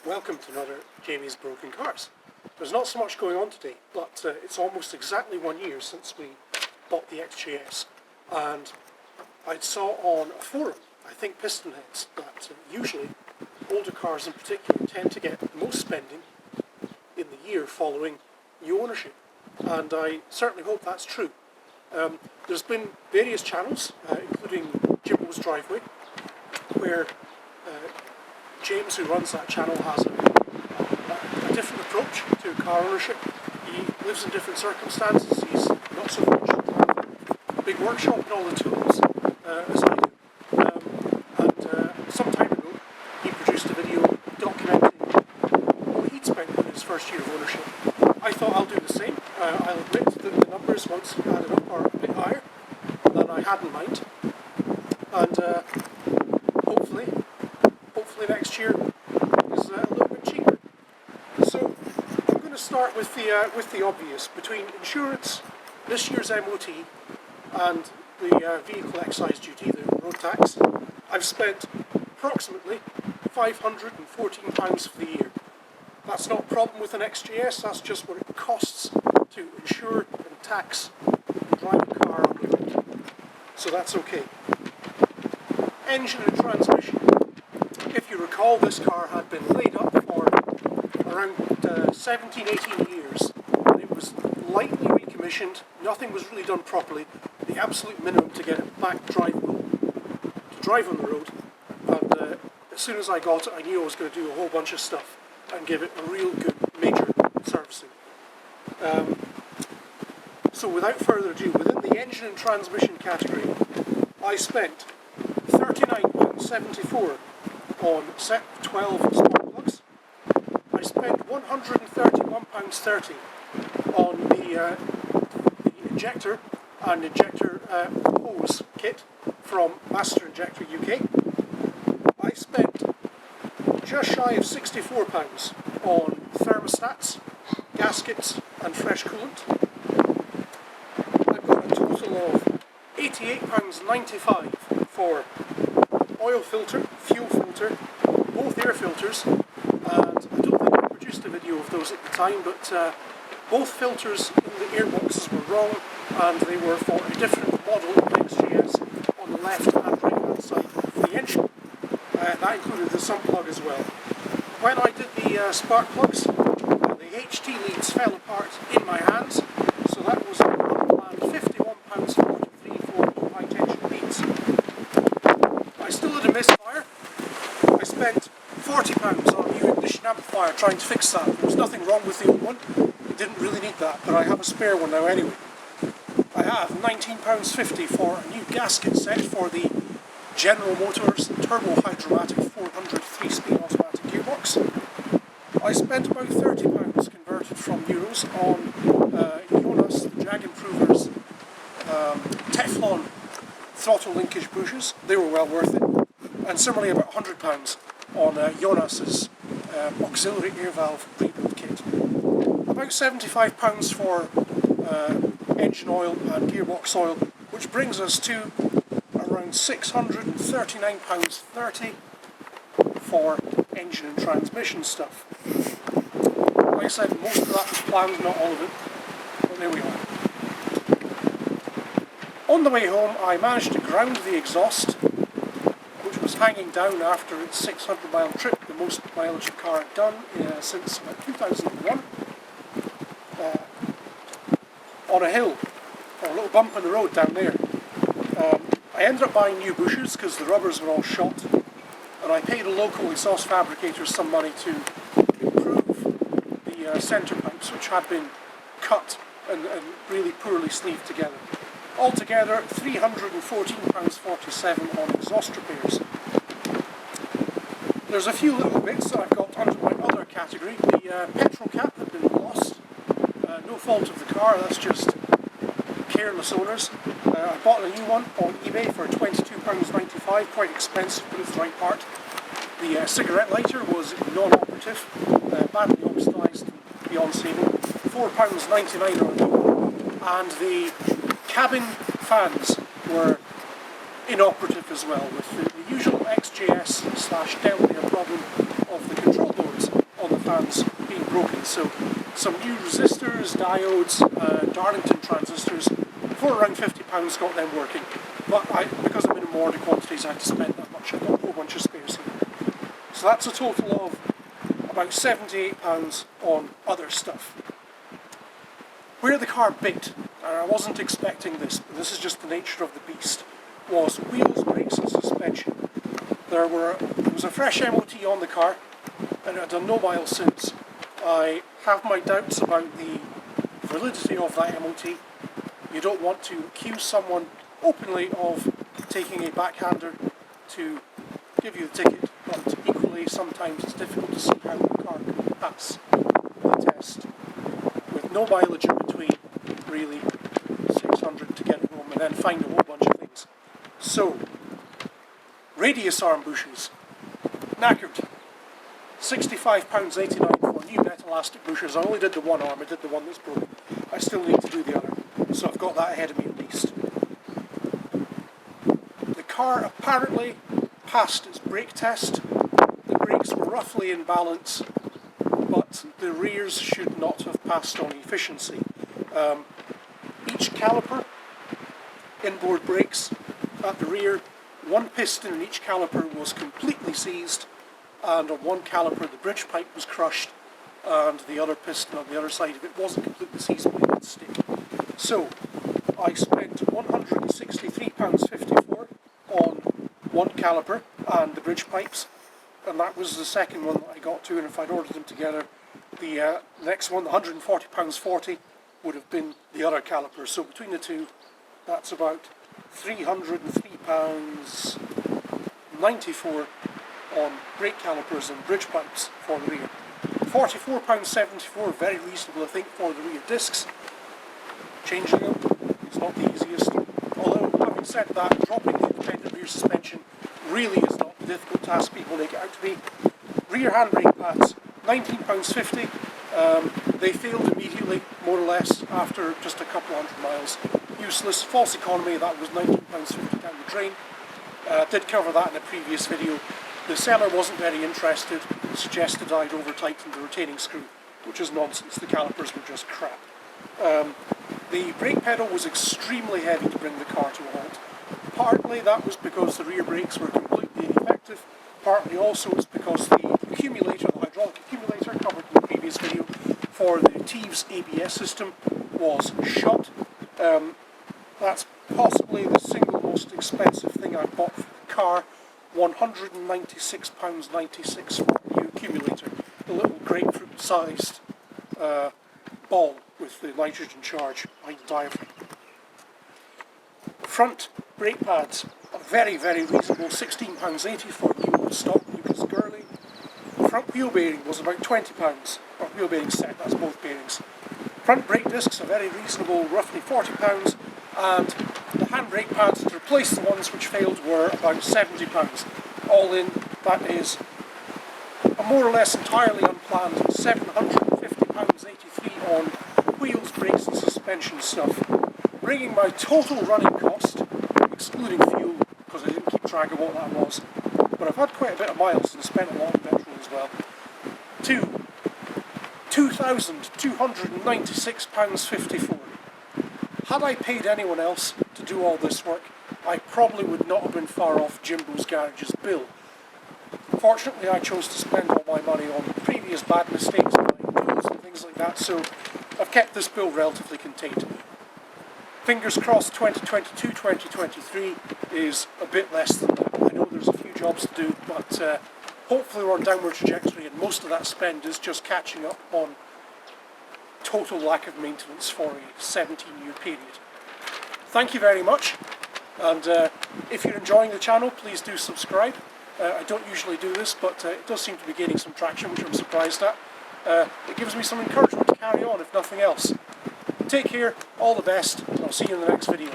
Welcome to another Jamie's Broken Cars. There's not so much going on today, but it's almost exactly 1 year since we bought the XJ-S, and I saw on a forum, I think Pistonheads, that usually older cars in particular tend to get the most spending in the year following new ownership, and I certainly hope that's true. There's been various channels, including Jaguar's Driveway, where James, who runs that channel, has a different approach to car ownership. He lives in different circumstances. He's not so fortunate to have a big workshop and all the tools as I do. And some time ago, he produced a video documenting what he'd spent in his first year of ownership. I thought I'll do the same. I'll admit that the numbers, once added up, are a bit higher than I had in mind. And hopefully next year is a little bit cheaper. So I'm going to start with the obvious. Between insurance, this year's MOT, and the vehicle excise duty, the road tax, I've spent approximately £514 for the year. That's not a problem with an XJ-S, that's just what it costs to insure and tax and drive a car on the road. So that's okay. Engine and transmission. If you recall, this car had been laid up for around 17-18 years, and it was lightly recommissioned. Nothing was really done properly. The absolute minimum to get it back drivable, to drive on the road. And as soon as I got it, I knew I was going to do a whole bunch of stuff and give it a real good major servicing. So without further ado, within the engine and transmission category, I spent £39.74 on set 12 spark plugs. I spent £131.30 on the injector and injector hose kit from Master Injector UK. I spent just shy of £64 on thermostats, gaskets and fresh coolant. I've got a total of £88.95 for oil filter, fuel filter, both air filters, and I don't think I produced a video of those at the time, but both filters in the airboxes were wrong, and they were for a different model of XJ-S on the left and right hand side of the engine. That included the sump plug as well. When I did the spark plugs, the HT leads fell apart in my hands, so that was unplanned £51.43 for high tension leads. I still had a misfire. I spent £40 on a new ignition amplifier trying to fix that. There was nothing wrong with the old one. It didn't really need that, but I have a spare one now anyway. I have £19.50 for a new gasket set for the General Motors Turbo Hydromatic 400 3-speed automatic gearbox. I spent about £30 converted from euros on Jonas, the Jag Improver's Teflon throttle linkage bushes. They were well worth it. And similarly about £100 on Jonas's auxiliary air valve rebuild kit. About £75 for engine oil and gearbox oil, which brings us to around £639.30 for engine and transmission stuff. Like I said, most of that was planned, not all of it, but there we are. On the way home, I managed to ground the exhaust, which was hanging down after its 600-mile trip, the most mileage the car had done since about 2001, on a hill, or a little bump in the road down there. I ended up buying new bushers because the rubbers were all shot, and I paid a local exhaust fabricator some money to improve the centre pipes, which had been cut and really poorly sleeved together. Altogether, £314.47 on exhaust repairs. There's a few little bits that I've got under my other category. The petrol cap had been lost. No fault of the car, that's just careless owners. I bought a new one on eBay for £22.95, quite expensive, but it's the right part. The cigarette lighter was non-operative, badly oxidised and beyond saving, £4.99 on a new one. And the cabin fans were inoperative as well, with the usual XJ-S/Delta problem of the control boards broken. So some new resistors, diodes, Darlington transistors for around £50 got them working. But because I'm in more quantities, I had to spend that much. I've got a whole bunch of spares here. So that's a total of about £78 on other stuff. Where the car bit, and I wasn't expecting this, but this is just the nature of the beast, was wheels, brakes and suspension. There was a fresh MOT on the car, and I've done no miles since. I have my doubts about the validity of that MOT. You don't want to accuse someone openly of taking a backhander to give you the ticket, but equally sometimes it's difficult to see how the car can pass the test with no mileage in between, really, 600 to get it home, and then find a whole bunch of things. So, radius arm bushings, knackered, £65.89 for new Metalastic bushers. I only did the one arm, I did the one that's broken. I still need to do the other, so I've got that ahead of me at least. The car apparently passed its brake test. The brakes were roughly in balance, but the rears should not have passed on efficiency. Each caliper, inboard brakes at the rear, one piston in each caliper was completely seized, and on one caliper the bridge pipe was crushed, and the other piston on the other side of it wasn't completely seized but it did stick. So I spent £163.54 on one caliper and the bridge pipes, and that was the second one that I got to, and if I'd ordered them together, the next one, the £140.40, would have been the other caliper. So between the two, that's about £303.94 on brake calipers and bridge pipes for the rear. £44.74, very reasonable I think for the rear discs. Changing them is not the easiest, although having said that, dropping the independent rear suspension really is not the difficult task people make it out to be. Rear handbrake pads, £19.50. They failed immediately, more or less, after just a couple hundred miles. Useless, false economy, that was £19.50 down the drain. Did cover that in a previous video. The seller wasn't very interested, suggested I'd over-tighten the retaining screw, which is nonsense. The calipers were just crap. The brake pedal was extremely heavy to bring the car to a halt. Partly that was because the rear brakes were completely ineffective, partly also it's because the accumulator, the hydraulic accumulator covered in the previous video for the Teves ABS system was shot. That's possibly the single most expensive thing I bought for the car, £196.96 for the new accumulator, the little grapefruit sized ball with the nitrogen charge behind the diaphragm. Front brake pads are very, very reasonable, £16.80 for new stock Lucas Gurley. Front wheel bearing was about £20, or wheel bearing set, that's both bearings. Front brake discs are very reasonable, roughly £40, and the handbrake pads to replace the ones which failed were about £70. All in, that is a more or less entirely unplanned £750.83 on wheels, brakes and suspension stuff, bringing my total running cost, excluding fuel, because I didn't keep track of what that was, but I've had quite a bit of miles and spent a lot on petrol as well, to £2,296.54. Had I paid anyone else to do all this work, I probably would not have been far off Jimbo's Garage's bill. Fortunately, I chose to spend all my money on previous bad mistakes like tools and things like that, so I've kept this bill relatively contained. Fingers crossed 2022-2023 is a bit less than that. I know there's a few jobs to do, but hopefully we're on a downward trajectory and most of that spend is just catching up on total lack of maintenance for a 17-year period. Thank you very much, and if you're enjoying the channel, please do subscribe. I don't usually do this, but it does seem to be gaining some traction, which I'm surprised at. It gives me some encouragement to carry on, if nothing else. Take care, all the best, and I'll see you in the next video.